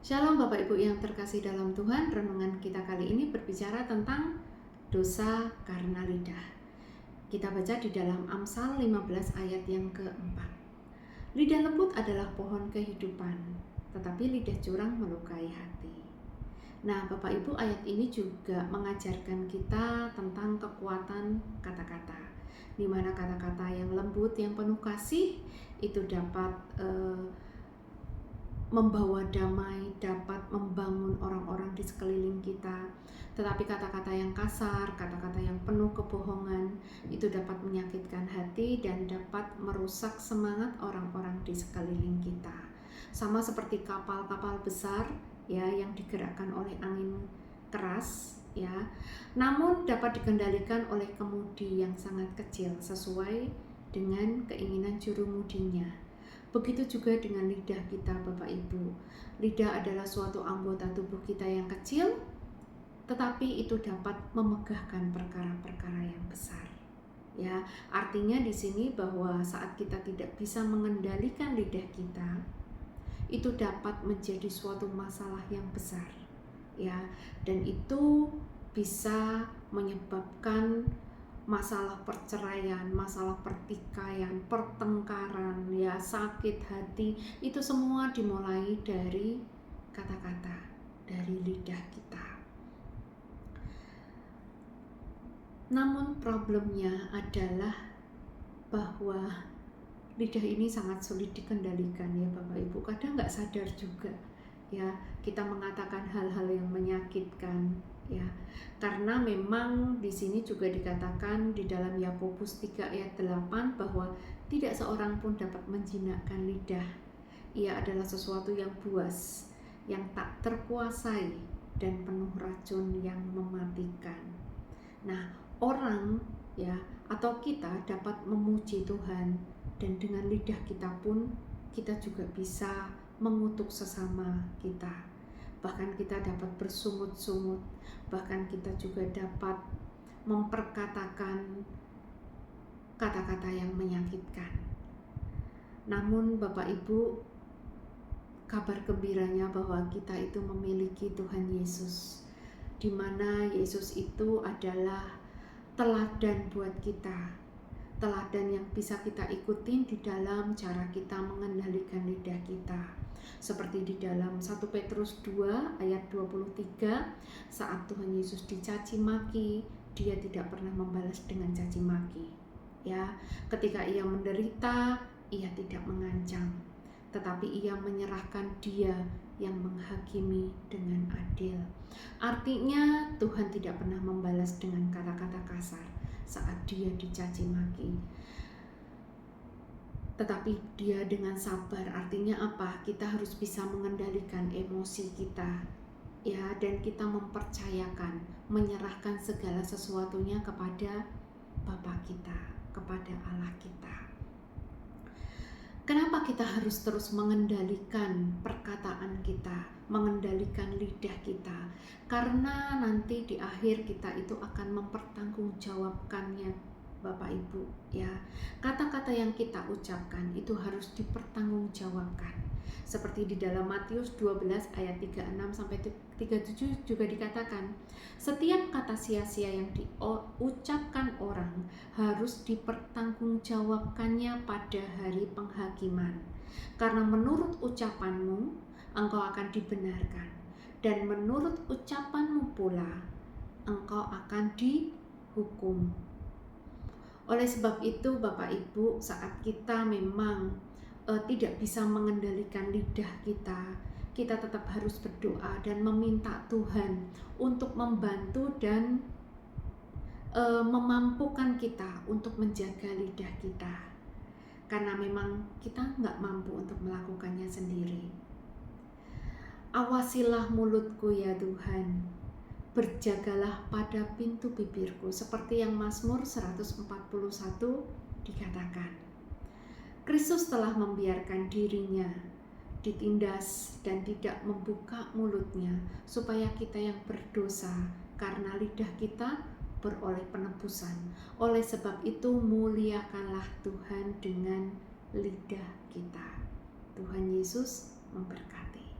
Shalom Bapak Ibu yang terkasih dalam Tuhan. Renungan kita kali ini berbicara tentang dosa karena lidah. Kita baca di dalam Amsal 15 ayat yang keempat. Lidah lembut adalah pohon kehidupan, tetapi lidah curang melukai hati. Nah Bapak Ibu, ayat ini juga mengajarkan kita tentang kekuatan kata-kata, di mana kata-kata yang lembut, yang penuh kasih itu dapat membawa damai, dapat membangun orang-orang di sekeliling kita. Tetapi kata-kata yang kasar, kata-kata yang penuh kebohongan itu dapat menyakitkan hati dan dapat merusak semangat orang-orang di sekeliling kita. Sama seperti kapal-kapal besar ya yang digerakkan oleh angin keras ya. Namun dapat dikendalikan oleh kemudi yang sangat kecil sesuai dengan keinginan juru mudinya. Begitu juga dengan lidah kita Bapak Ibu. Lidah adalah suatu anggota tubuh kita yang kecil, tetapi itu dapat memegahkan perkara-perkara yang besar. Ya, artinya di sini bahwa saat kita tidak bisa mengendalikan lidah kita, itu dapat menjadi suatu masalah yang besar. Ya, dan itu bisa menyebabkan masalah perceraian, masalah pertikaian, pertengkaran, ya sakit hati, itu semua dimulai dari kata-kata, dari lidah kita. Namun problemnya adalah bahwa lidah ini sangat sulit dikendalikan ya Bapak Ibu. Kadang nggak sadar juga ya kita mengatakan hal-hal yang menyakitkan ya, karena memang di sini juga dikatakan di dalam Yakobus 3 ayat 8 bahwa tidak seorang pun dapat menjinakkan lidah. Ia adalah sesuatu yang buas, yang tak terkuasai dan penuh racun yang mematikan. Nah, orang ya atau kita dapat memuji Tuhan, dan dengan lidah kita pun kita juga bisa mengutuk sesama kita. Bahkan kita dapat bersungut-sungut, bahkan kita juga dapat memperkatakan kata-kata yang menyakitkan. Namun Bapak Ibu, kabar gembiranya bahwa kita itu memiliki Tuhan Yesus, di mana Yesus itu adalah teladan buat kita, teladan yang bisa kita ikutin di dalam cara kita mengendalikan lidah kita. Seperti di dalam 1 Petrus 2 ayat 23, saat Tuhan Yesus dicaci maki, dia tidak pernah membalas dengan caci maki. Ya, ketika ia menderita, ia tidak mengancam, tetapi ia menyerahkan dia yang menghakimi dengan adil. Artinya Tuhan tidak pernah membalas dengan kata-kata kasar saat dia dicaci maki, tetapi dia dengan sabar. Artinya apa? Kita harus bisa mengendalikan emosi kita ya, dan kita mempercayakan, menyerahkan segala sesuatunya kepada Bapa kita, kepada Allah kita. Kenapa kita harus terus mengendalikan perkataan kita, mengendalikan lidah kita? Karena nanti di akhir kita itu akan mempertanggungjawabkannya Bapak Ibu ya. Kata-kata yang kita ucapkan itu harus dipertanggungjawabkan. Seperti di dalam Matius 12 ayat 36 sampai 37 juga dikatakan, setiap kata sia-sia yang diucapkan orang harus dipertanggungjawabkannya pada hari penghakiman. Karena menurut ucapanmu engkau akan dibenarkan, dan menurut ucapanmu pula engkau akan dihukum. Oleh sebab itu Bapak Ibu, saat kita memang tidak bisa mengendalikan lidah kita tetap harus berdoa dan meminta Tuhan untuk membantu dan memampukan kita untuk menjaga lidah kita. Karena memang kita nggak mampu untuk melakukannya sendiri. Awasilah mulutku ya Tuhan, berjagalah pada pintu bibirku, seperti yang Mazmur 141 dikatakan. Kristus telah membiarkan dirinya ditindas dan tidak membuka mulutnya, supaya kita yang berdosa karena lidah kita beroleh penebusan. Oleh sebab itu muliakanlah Tuhan dengan lidah kita. Tuhan Yesus memberkati.